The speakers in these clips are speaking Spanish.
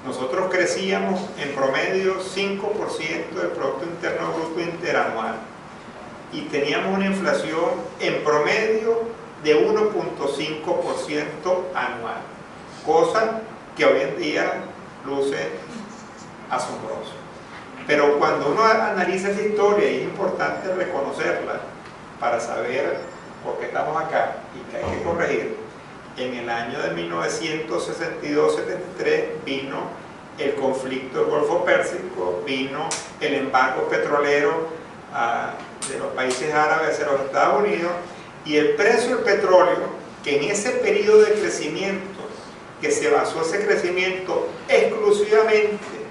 nosotros crecíamos en promedio 5% del Producto Interno Bruto interanual y teníamos una inflación en promedio de 1.5% anual, cosa que hoy en día luce asombroso. Pero cuando uno analiza esa historia, y es importante reconocerla para saber por qué estamos acá y que hay que corregir, en el año de 1962-73 vino el conflicto del Golfo Pérsico, vino el embargo petrolero de los países árabes hacia los Estados Unidos, y el precio del petróleo, que en ese periodo de crecimiento, que se basó ese crecimiento exclusivamente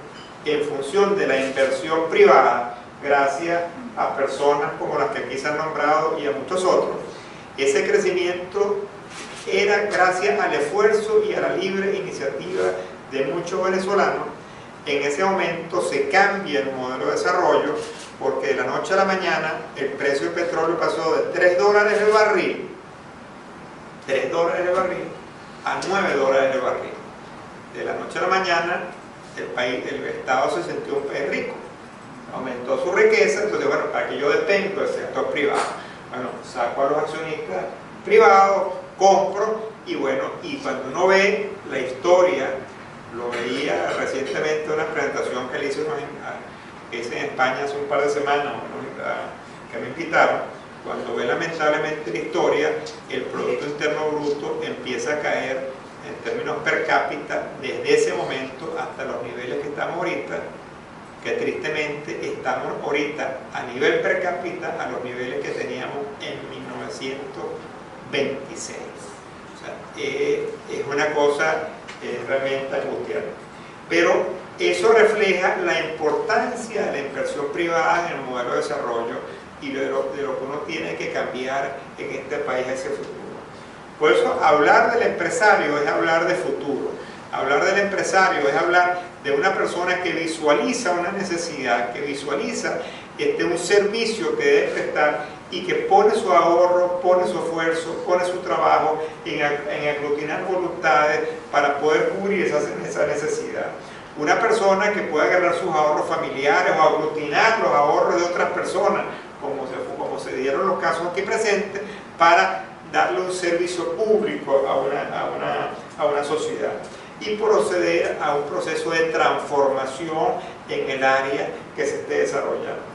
en función de la inversión privada, gracias a personas como las que aquí se han nombrado y a muchos otros, ese crecimiento era gracias al esfuerzo y a la libre iniciativa de muchos venezolanos. En ese momento se cambia el modelo de desarrollo, porque de la noche a la mañana el precio del petróleo pasó de $3 el barril, a $9 el barril. De la noche a la mañana el Estado se sintió un país rico, aumentó su riqueza. Entonces, bueno, ¿para qué yo dependo del sector privado? Bueno, saco a los accionistas privados, compro, y bueno, y cuando uno ve la historia, lo veía recientemente en una presentación que le hice en España hace un par de semanas, que me invitaron. Cuando ve lamentablemente la historia, el Producto Interno Bruto empieza a caer en términos per cápita desde ese momento hasta los niveles que estamos ahorita, que tristemente estamos ahorita a nivel per cápita a los niveles que teníamos en 1926. O sea, es una cosa realmente angustiante. Pero eso refleja la importancia de la inversión privada en el modelo de desarrollo y de lo que uno tiene que cambiar en este país hacia el futuro. Por eso hablar del empresario es hablar de futuro. Hablar del empresario es hablar de una persona que visualiza una necesidad, que visualiza un servicio que debe prestar y que pone su ahorro, pone su esfuerzo, pone su trabajo en aglutinar voluntades para poder cubrir esa necesidad. Una persona que pueda agarrar sus ahorros familiares o aglutinar los ahorros de otras personas, como se dieron los casos aquí presentes, para darle un servicio público a una sociedad y proceder a un proceso de transformación en el área que se esté desarrollando.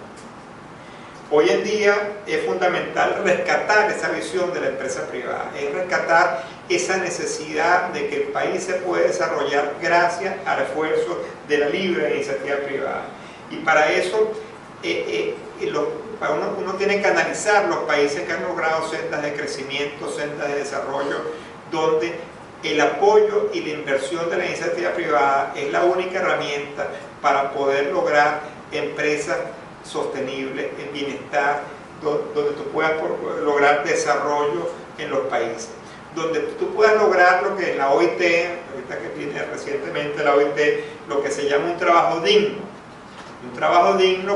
Hoy en día es fundamental rescatar esa visión de la empresa privada, es rescatar esa necesidad de que el país se puede desarrollar gracias al esfuerzo de la libre iniciativa privada. Y para eso uno tiene que analizar los países que han logrado sendas de crecimiento, sendas de desarrollo, donde el apoyo y la inversión de la iniciativa privada es la única herramienta para poder lograr empresas sostenibles, en bienestar, donde tú puedas lograr desarrollo en los países, donde tú puedas lograr lo que la OIT, ahorita que viene recientemente la OIT, lo que se llama un trabajo digno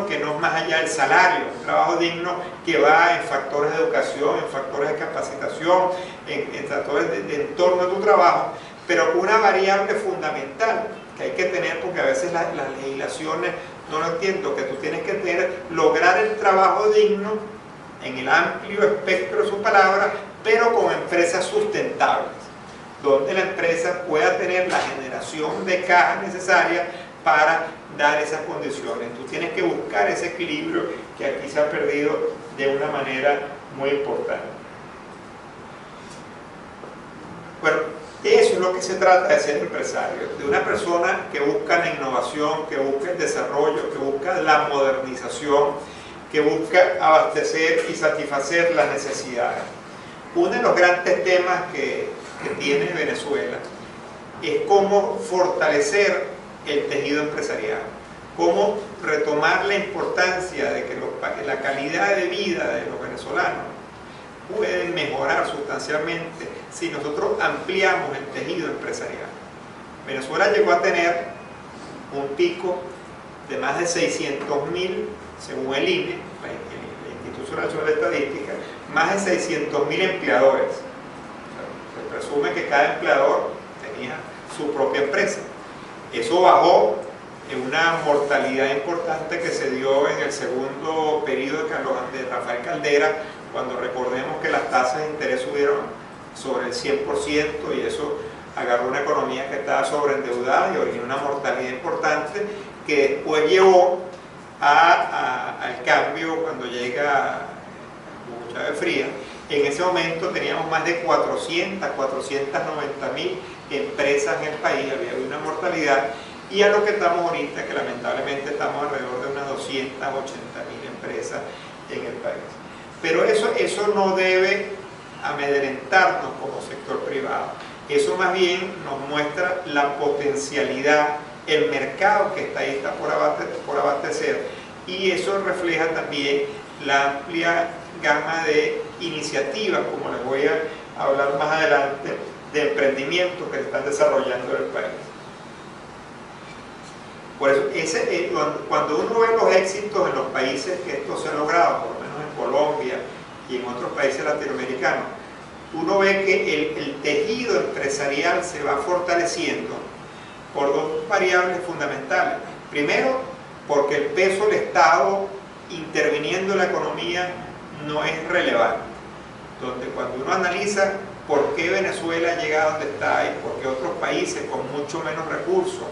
que no es más allá del salario, un trabajo digno que va en factores de educación, en factores de capacitación, en factores de entorno de tu trabajo, pero con una variable fundamental que hay que tener, porque a veces las legislaciones no lo entiendo, que tú tienes que lograr el trabajo digno en el amplio espectro de sus palabras, pero con empresas sustentables, donde la empresa pueda tener la generación de caja necesaria para dar esas condiciones. Tú tienes que buscar ese equilibrio que aquí se ha perdido de una manera muy importante. Bueno, eso es lo que se trata de ser empresario, de una persona que busca la innovación, que busca el desarrollo, que busca la modernización, que busca abastecer y satisfacer las necesidades. Uno de los grandes temas que tiene Venezuela es cómo fortalecer el tejido empresarial, cómo retomar la importancia de que la calidad de vida de los venezolanos puede mejorar sustancialmente si nosotros ampliamos el tejido empresarial. Venezuela llegó a tener un pico de más de 600.000, según el INE, el Instituto Nacional de Estadística, más de 600.000 empleadores. Se presume que cada empleador tenía su propia empresa. Eso bajó en una mortalidad importante que se dio en el segundo periodo de Rafael Caldera, cuando recordemos que las tasas de interés subieron sobre el 100% y eso agarró una economía que estaba sobreendeudada y originó una mortalidad importante que después llevó al cambio cuando llega Hugo Chávez Frías. En ese momento teníamos más de 490.000 empresas en el país, había una mortalidad, y a lo que estamos ahorita, que lamentablemente estamos alrededor de unas 280.000 empresas en el país. Pero eso no debe amedrentarnos como sector privado. Eso más bien nos muestra la potencialidad, el mercado que está ahí, está por abastecer, y eso refleja también la amplia gama de iniciativas, como les voy a hablar más adelante, de emprendimientos que se están desarrollando en el país. Por eso, cuando uno ve los éxitos en los países que esto se ha logrado, por lo menos en Colombia y en otros países latinoamericanos, uno ve que el tejido empresarial se va fortaleciendo por dos variables fundamentales. Primero, porque el peso del Estado interviniendo en la economía no es relevante. Donde cuando uno analiza por qué Venezuela ha llegado donde está y por qué otros países con mucho menos recursos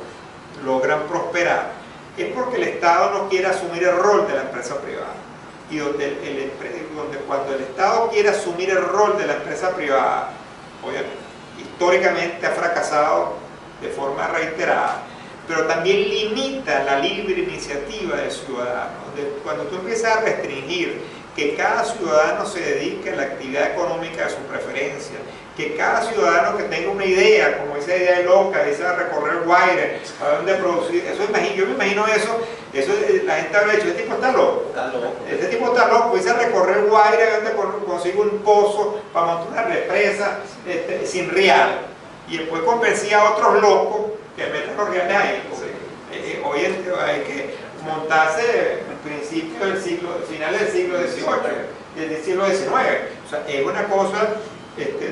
logran prosperar, es porque el Estado no quiere asumir el rol de la empresa privada. Y donde cuando el Estado quiere asumir el rol de la empresa privada, obviamente, históricamente ha fracasado de forma reiterada, pero también limita la libre iniciativa del ciudadano. Cuando tú empiezas a restringir que cada ciudadano se dedique a la actividad económica de su preferencia, que cada ciudadano que tenga una idea, como esa idea loca, dice a recorrer Guaire, a dónde producir, eso yo me imagino eso la gente habrá dicho, este tipo está loco. Este tipo está loco, dice a recorrer Guaire, a donde consigo un pozo para montar una represa sin real. Y después convencía a otros locos que metan los reales ahí. Hoy hay que montarse principios del siglo, finales del siglo XVIII, del siglo XIX. O sea, es una cosa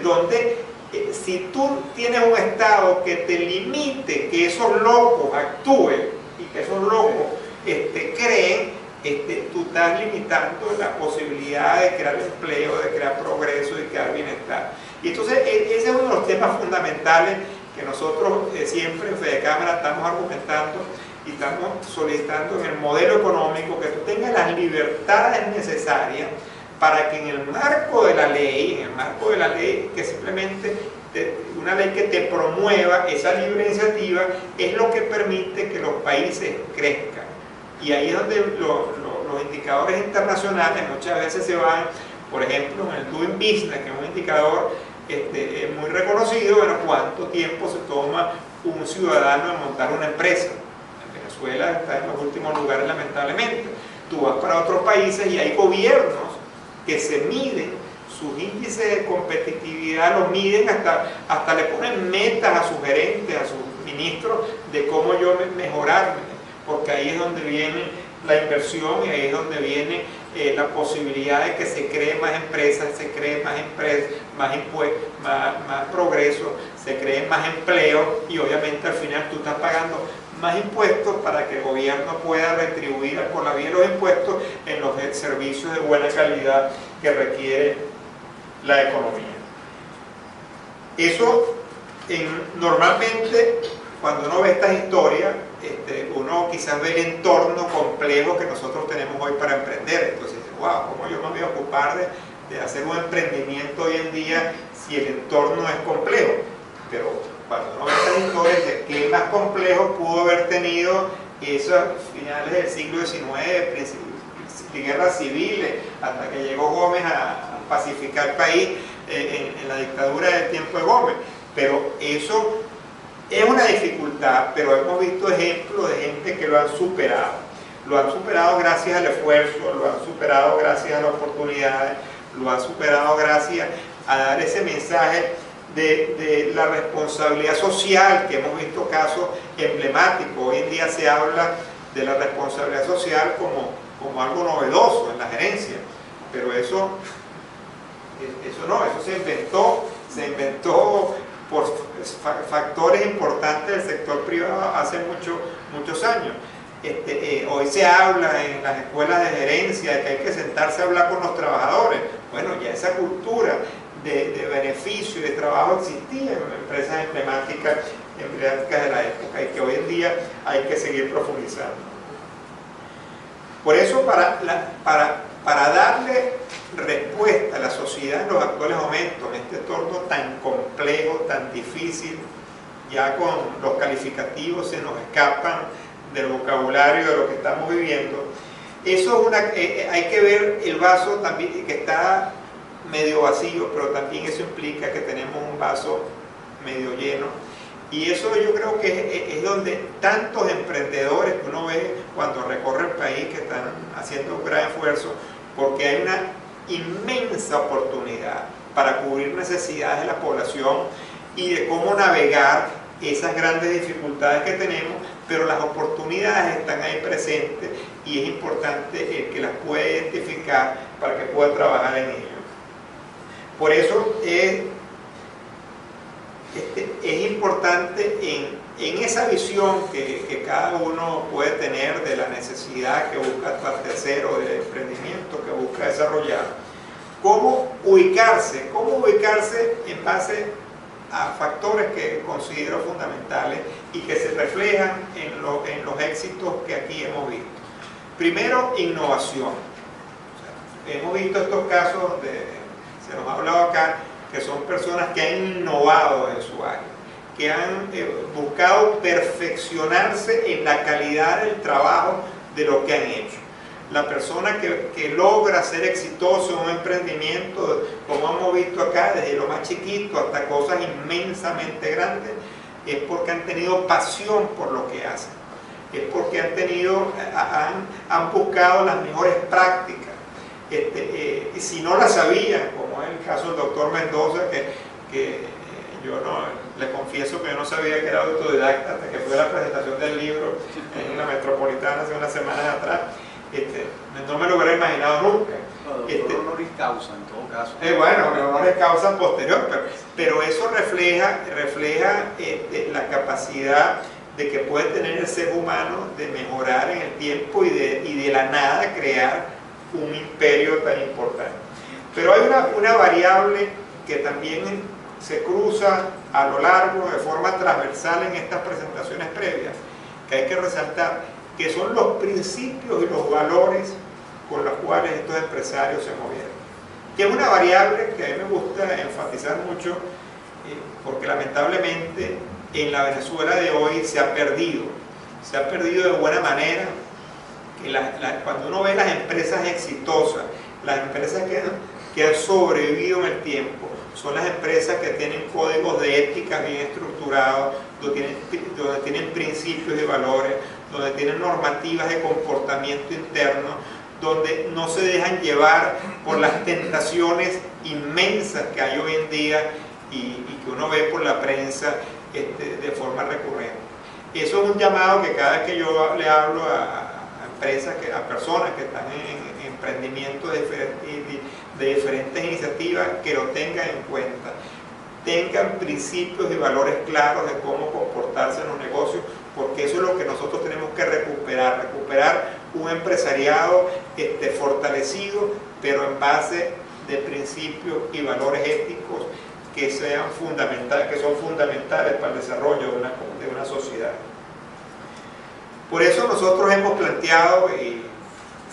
donde si tú tienes un Estado que te limite que esos locos actúen y que esos locos creen, tú estás limitando la posibilidad de crear empleo, de crear progreso, de crear bienestar. Y entonces ese es uno de los temas fundamentales que nosotros siempre en Fede Cámara estamos argumentando y estamos solicitando en el modelo económico, que tú tengas las libertades necesarias para que en el marco de la ley, que simplemente una ley que te promueva esa libre iniciativa, es lo que permite que los países crezcan. Y ahí es donde los indicadores internacionales muchas veces se van, por ejemplo, en el Doing Business, que es un indicador muy reconocido, bueno, cuánto tiempo se toma un ciudadano en montar una empresa. En Venezuela está en los últimos lugares, lamentablemente. Tú vas para otros países y hay gobiernos que se miden sus índices de competitividad, los miden hasta le ponen metas a sus gerentes, a sus ministros, de cómo yo mejorarme, porque ahí es donde viene la inversión y ahí es donde viene la posibilidad de que se creen más empresas, más impuestos, más progreso, se creen más empleo, y obviamente al final tú estás pagando más impuestos para que el gobierno pueda retribuir por la vía de los impuestos en los servicios de buena calidad que requiere la economía. Eso normalmente cuando uno ve estas historias, uno quizás ve el entorno complejo que nosotros tenemos hoy para emprender. Entonces dice, wow, ¿cómo yo me voy a ocupar de hacer un emprendimiento hoy en día si el entorno es complejo? Pero cuando uno ve estas historias de qué más complejo pudo haber tenido esos finales del siglo XIX, de guerras civiles, hasta que llegó Gómez a pacificar el país en la dictadura del tiempo de Gómez. Pero eso es una dificultad, pero hemos visto ejemplos de gente que lo han superado. Lo han superado gracias al esfuerzo, lo han superado gracias a las oportunidades, lo han superado gracias a dar ese mensaje de la responsabilidad social, que hemos visto casos emblemáticos. Hoy en día se habla de la responsabilidad social como algo novedoso en la gerencia, pero eso se inventó por factores importantes del sector privado hace muchos años. Hoy se habla en las escuelas de gerencia de que hay que sentarse a hablar con los trabajadores. Bueno, ya esa cultura de beneficio y de trabajo existía en empresas emblemáticas de la época y que hoy en día hay que seguir profundizando. Por eso, para darle respuesta a la sociedad en los actuales momentos, en este entorno tan complejo, tan difícil, ya con los calificativos se nos escapan del vocabulario de lo que estamos viviendo, eso es hay que ver el vaso también que está medio vacío, pero también eso implica que tenemos un vaso medio lleno, y eso yo creo que es donde tantos emprendedores que uno ve cuando recorre el país que están haciendo un gran esfuerzo, porque hay una inmensa oportunidad para cubrir necesidades de la población y de cómo navegar esas grandes dificultades que tenemos, pero las oportunidades están ahí presentes y es importante el que las pueda identificar para que pueda trabajar en ello. Por eso es importante en esa visión que cada uno puede tener de la necesidad que busca abastecer o del emprendimiento que busca desarrollar, cómo ubicarse en base a factores que considero fundamentales y que se reflejan en los éxitos que aquí hemos visto. Primero, innovación. O sea, hemos visto estos casos se nos ha hablado acá, que son personas que han innovado en su área, que han buscado perfeccionarse en la calidad del trabajo de lo que han hecho. La persona que logra ser exitoso en un emprendimiento, como hemos visto acá, desde lo más chiquito hasta cosas inmensamente grandes, es porque han tenido pasión por lo que hacen, es porque han buscado las mejores prácticas. Y si no las sabían, como es el caso del doctor Mendoza, que yo le confieso que yo no sabía que era autodidacta hasta que fue la presentación del libro en la Metropolitana hace unas semanas atrás. No me lo hubiera imaginado nunca. Honoris causa en todo caso. Bueno, honoris causa posterior, pero eso refleja la capacidad de que puede tener el ser humano de mejorar en el tiempo y de la nada crear un imperio tan importante. Pero hay una variable que también se cruza a lo largo de forma transversal en estas presentaciones previas, que hay que resaltar, que son los principios y los valores con los cuales estos empresarios se movieron. Que es una variable que a mí me gusta enfatizar mucho, porque lamentablemente en la Venezuela de hoy se ha perdido de buena manera. Cuando uno ve las empresas exitosas, las empresas que han sobrevivido en el tiempo, son las empresas que tienen códigos de ética bien estructurados, donde tienen principios y valores, donde tienen normativas de comportamiento interno, donde no se dejan llevar por las tentaciones inmensas que hay hoy en día y que uno ve por la prensa de forma recurrente. Eso es un llamado que cada vez que yo le hablo a empresas, a personas que están en emprendimientos de diferentes iniciativas, que lo tengan en cuenta, tengan principios y valores claros de cómo comportarse en los negocios, porque eso es lo que nosotros tenemos que recuperar un empresariado fortalecido, pero en base de principios y valores éticos que son fundamentales para el desarrollo de una sociedad. Por eso nosotros hemos planteado, y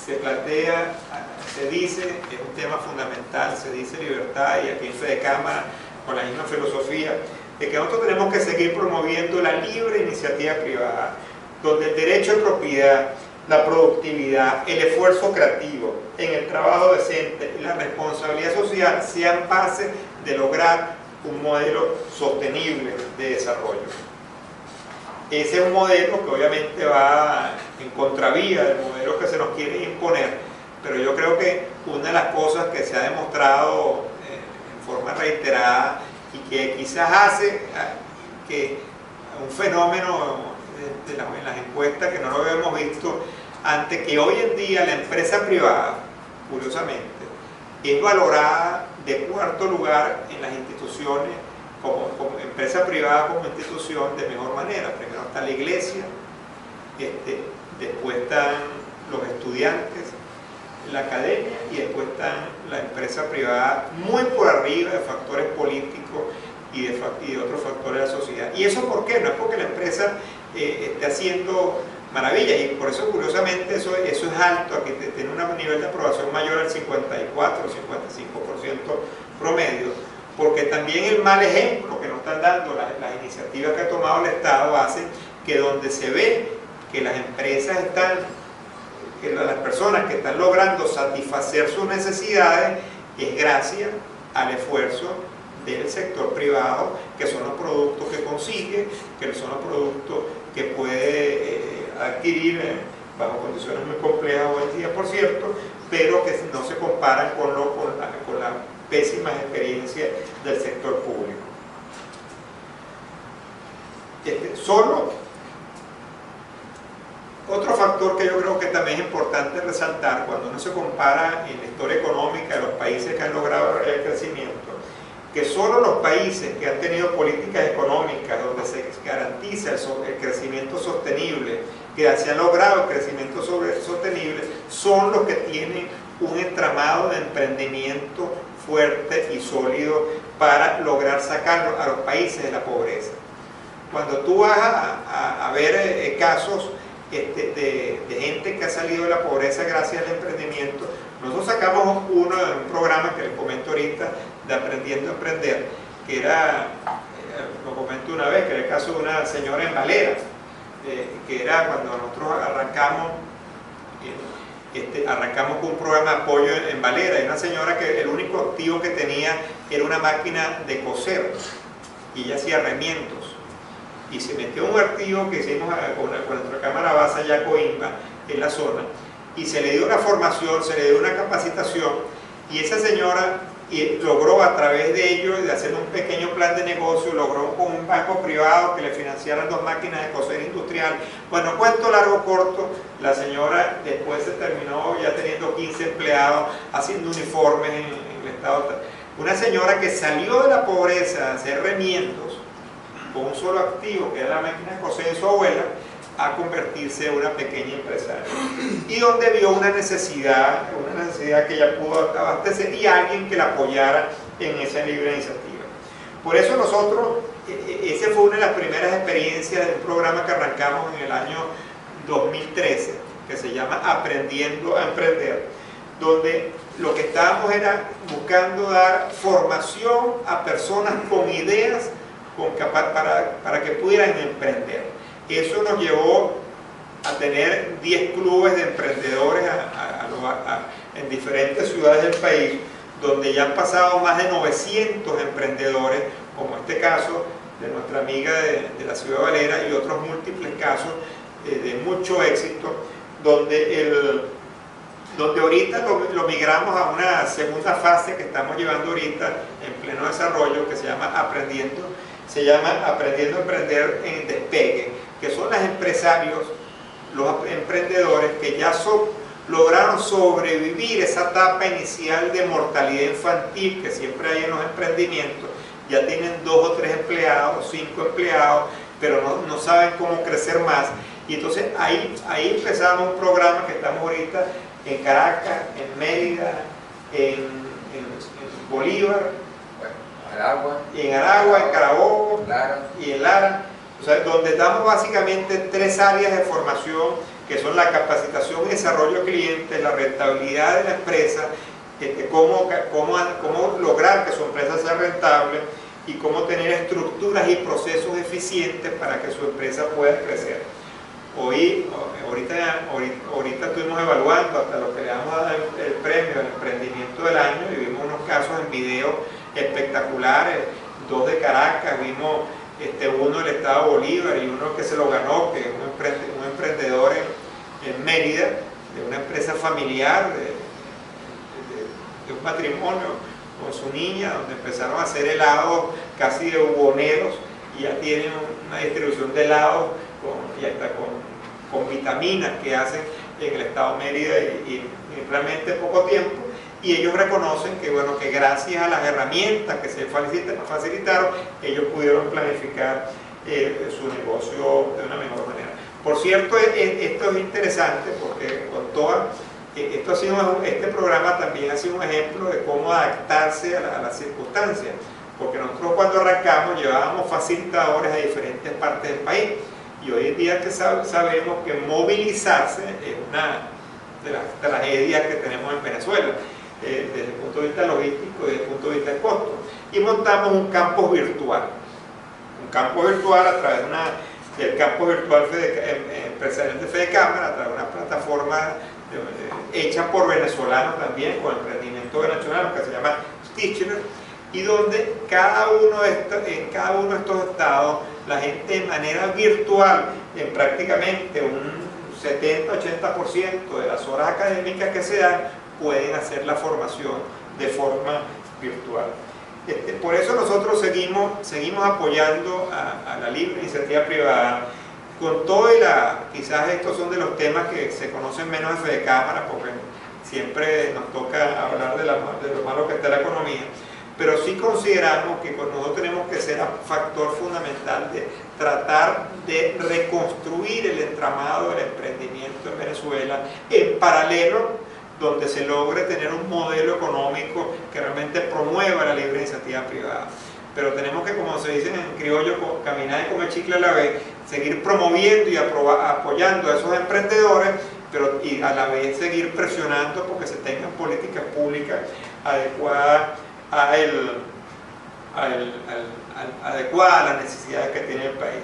se dice, es un tema fundamental, se dice libertad, y aquí en Fede Cámara, con la misma filosofía, de que nosotros tenemos que seguir promoviendo la libre iniciativa privada, donde el derecho de propiedad, la productividad, el esfuerzo creativo, en el trabajo decente y la responsabilidad social sean base de lograr un modelo sostenible de desarrollo. Ese es un modelo que obviamente va en contravía del modelo que se nos quiere imponer, pero yo creo que una de las cosas que se ha demostrado en forma reiterada y que quizás hace que un fenómeno en las encuestas que no lo habíamos visto, ante que hoy en día la empresa privada, curiosamente, es valorada de cuarto lugar en las instituciones como empresa privada, como institución, de mejor manera. Primero está la iglesia, después están los estudiantes, la academia, y después están la empresa privada, muy por arriba de factores políticos y de otros factores de la sociedad. ¿Y eso por qué? No es porque la empresa esté haciendo maravillas, y por eso curiosamente eso es alto, aquí tiene un nivel de aprobación mayor al 54 o 55% promedio, porque también el mal ejemplo que nos están dando las iniciativas que ha tomado el Estado hacen que donde se ve que las empresas que las personas que están logrando satisfacer sus necesidades es gracias al esfuerzo del sector privado, que son los productos que consigue, que son los productos que puede adquirir bajo condiciones muy complejas hoy en día, por cierto, pero que no se comparan con la pésima experiencia del sector público. Otro factor que yo creo que también es importante resaltar cuando uno se compara en la historia económica de los países que han logrado el crecimiento, que solo los países que han tenido políticas económicas donde se garantiza el crecimiento sostenible, que se ha logrado el crecimiento sostenible, son los que tienen un entramado de emprendimiento fuerte y sólido para lograr sacar a los países de la pobreza. Cuando tú vas a ver casos de gente que ha salido de la pobreza gracias al emprendimiento, nosotros sacamos un programa que les comento ahorita, de Aprendiendo a Emprender, que era, lo comento una vez, que era el caso de una señora en Valera, que era cuando nosotros arrancamos con un programa de apoyo en Valera. Hay una señora que el único activo que tenía era una máquina de coser, y ella hacía remiendos, y se metió en un archivo que hicimos con nuestra cámara base allá Coimba, en la zona, y se le dio una formación, se le dio una capacitación, y esa señora logró a través de ello, de hacer un pequeño plan de negocio, logró con un banco privado que le financiaran 2 máquinas de coser industrial. Bueno, cuento largo corto, la señora después se terminó ya teniendo 15 empleados, haciendo uniformes en el estado. Una señora que salió de la pobreza a hacer remiendos con un solo activo, que era la máquina de coser de su abuela, a convertirse en una pequeña empresaria, y donde vio una necesidad que ella pudo abastecer, y alguien que la apoyara en esa libre iniciativa. Por eso nosotros, esa fue una de las primeras experiencias de un programa que arrancamos en el año 2013, que se llama Aprendiendo a Emprender, donde lo que estábamos era buscando dar formación a personas con ideas para que pudieran emprender. Eso nos llevó a tener 10 clubes de emprendedores en diferentes ciudades del país, donde ya han pasado más de 900 emprendedores, como este caso de nuestra amiga de la ciudad de Valera, y otros múltiples casos de mucho éxito, donde ahorita lo migramos a una segunda fase que estamos llevando ahorita en pleno desarrollo, que se llama Aprendiendo a Emprender en Despegue, que son los empresarios, los emprendedores que ya lograron sobrevivir esa etapa inicial de mortalidad infantil que siempre hay en los emprendimientos. Ya tienen 2 o 3 empleados, 5 empleados, pero no saben cómo crecer más. Y entonces ahí empezamos un programa que estamos ahorita en Caracas, en Mérida, en Bolívar, en Aragua, en Carabobo y en Lara. O sea, donde damos básicamente 3 áreas de formación, que son la capacitación y desarrollo de clientes, la rentabilidad de la empresa, cómo lograr que su empresa sea rentable, y cómo tener estructuras y procesos eficientes para que su empresa pueda crecer. Ahorita estuvimos evaluando hasta lo que le damos a dar el premio al emprendimiento del año, y vimos unos casos en video espectaculares, 2 de Caracas, vimos uno del estado de Bolívar y uno que se lo ganó, que es un emprendedor en Mérida, de una empresa familiar, de un matrimonio con su niña, donde empezaron a hacer helados casi de buhoneros, y ya tienen una distribución de helados y hasta con vitaminas que hacen en el estado de Mérida, y realmente poco tiempo. y ellos reconocen que, bueno, que gracias a las herramientas que se facilitaron, ellos pudieron planificar su negocio de una mejor manera. Por cierto, esto es interesante porque con toda, este programa también ha sido un ejemplo de cómo adaptarse a las circunstancias, porque nosotros cuando arrancamos llevábamos facilitadores a diferentes partes del país, y hoy en día que sabemos que movilizarse es una de las tragedias que tenemos en Venezuela, desde el punto de vista logístico y desde el punto de vista del costo. Y montamos un campus virtual. Un campus virtual a través del campus virtual empresarial de Fedecámara, a través de una plataforma hecha por venezolanos también, con emprendimiento venezolano que se llama Stitcher, y donde en cada uno de estos estados la gente de manera virtual, en prácticamente un 70-80% de las horas académicas que se dan, pueden hacer la formación de forma virtual. Por eso nosotros seguimos apoyando a la libre iniciativa privada, con todo quizás estos son de los temas que se conocen menos en Fedecámara, porque siempre nos toca hablar de lo malo que está la economía, pero sí consideramos que nosotros tenemos que ser factor fundamental de tratar de reconstruir el entramado del emprendimiento en Venezuela, en paralelo donde se logre tener un modelo económico que realmente promueva la libre iniciativa privada. Pero tenemos que, como se dice en criollo, caminar y comer chicle a la vez, seguir promoviendo y apoyando a esos emprendedores, pero y a la vez seguir presionando porque se tengan políticas públicas adecuadas a las necesidades que tiene el país.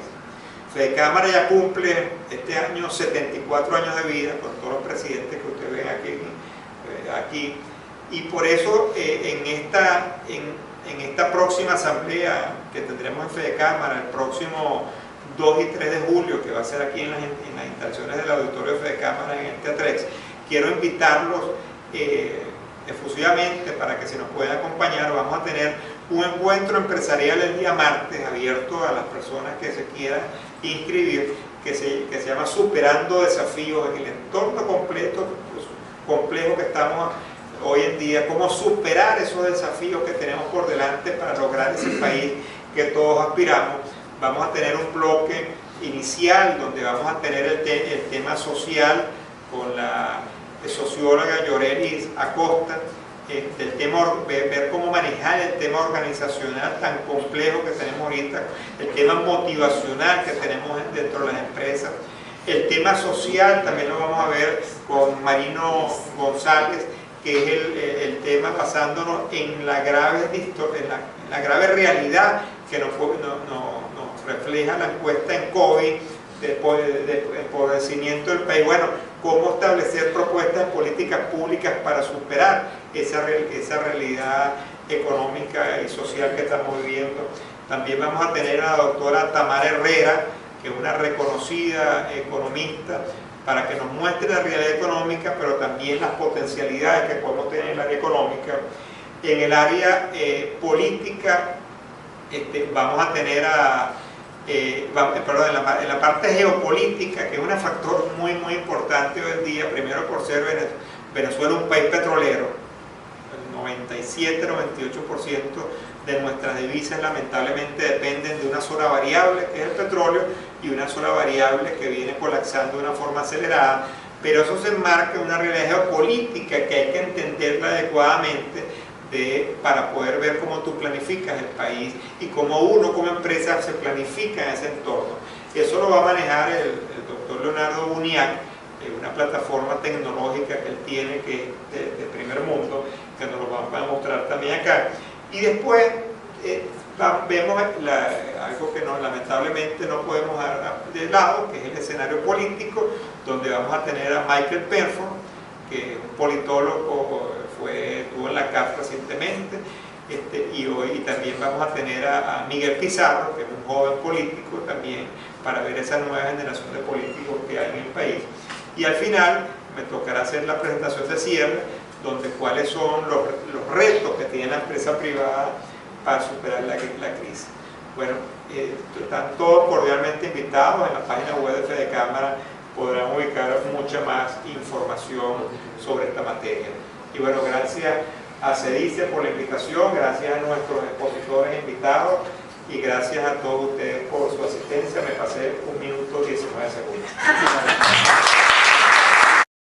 Fedecámara ya cumple este año 74 años de vida, con todos los presidentes que ustedes ven aquí, y por eso en esta próxima asamblea que tendremos en Fedecámara el próximo 2 y 3 de julio, que va a ser aquí en las instalaciones del auditorio de Fedecámara en el Teatrex, quiero invitarlos efusivamente para que se nos puedan acompañar. Vamos a tener un encuentro empresarial el día martes abierto a las personas que se quieran inscribir, que se llama Superando Desafíos en el entorno complejo que estamos hoy en día, cómo superar esos desafíos que tenemos por delante para lograr ese país que todos aspiramos. Vamos a tener un bloque inicial donde vamos a tener el tema social con la socióloga Yorelis Acosta, el tema, ver cómo manejar el tema organizacional tan complejo que tenemos ahorita, el tema motivacional que tenemos dentro de las empresas, el tema social también lo vamos a ver con Marino González, que es el tema basándonos en la grave realidad que nos refleja la encuesta en COVID de empobrecimiento del país. Bueno, cómo establecer propuestas políticas públicas para superar esa realidad económica y social que estamos viviendo. También vamos a tener a la doctora Tamara Herrera, que es una reconocida economista, para que nos muestre la realidad económica, pero también las potencialidades que podemos tener en el área económica. En el área política vamos a tener en la parte geopolítica, que es un factor muy importante hoy en día, primero por ser Venezuela un país petrolero. El 97-98% de nuestras divisas lamentablemente dependen de una sola variable, que es el petróleo, y una sola variable que viene colapsando de una forma acelerada, pero eso se enmarca en una realidad geopolítica que hay que entenderla adecuadamente para poder ver cómo tú planificas el país y cómo uno como empresa se planifica en ese entorno. Eso lo va a manejar el doctor Leonardo Buniac, una plataforma tecnológica que él tiene que de primer mundo, que nos lo va a mostrar también acá. Y después vemos algo que lamentablemente no podemos dejar de lado, que es el escenario político, donde vamos a tener a Michael Perford, que es un politólogo, estuvo en la CAF recientemente, y también vamos a tener a Miguel Pizarro, que es un joven político también, para ver esa nueva generación de políticos que hay en el país. Y al final me tocará hacer la presentación de cierre, donde cuáles son los retos que tiene la empresa privada para superar la crisis. Bueno, están todos cordialmente invitados. En la página web de Fedecámara podrán ubicar mucha más información sobre esta materia. Y bueno, gracias a CEDICE por la invitación, gracias a nuestros expositores invitados y gracias a todos ustedes por su asistencia. Me pasé 1 minuto 19 segundos.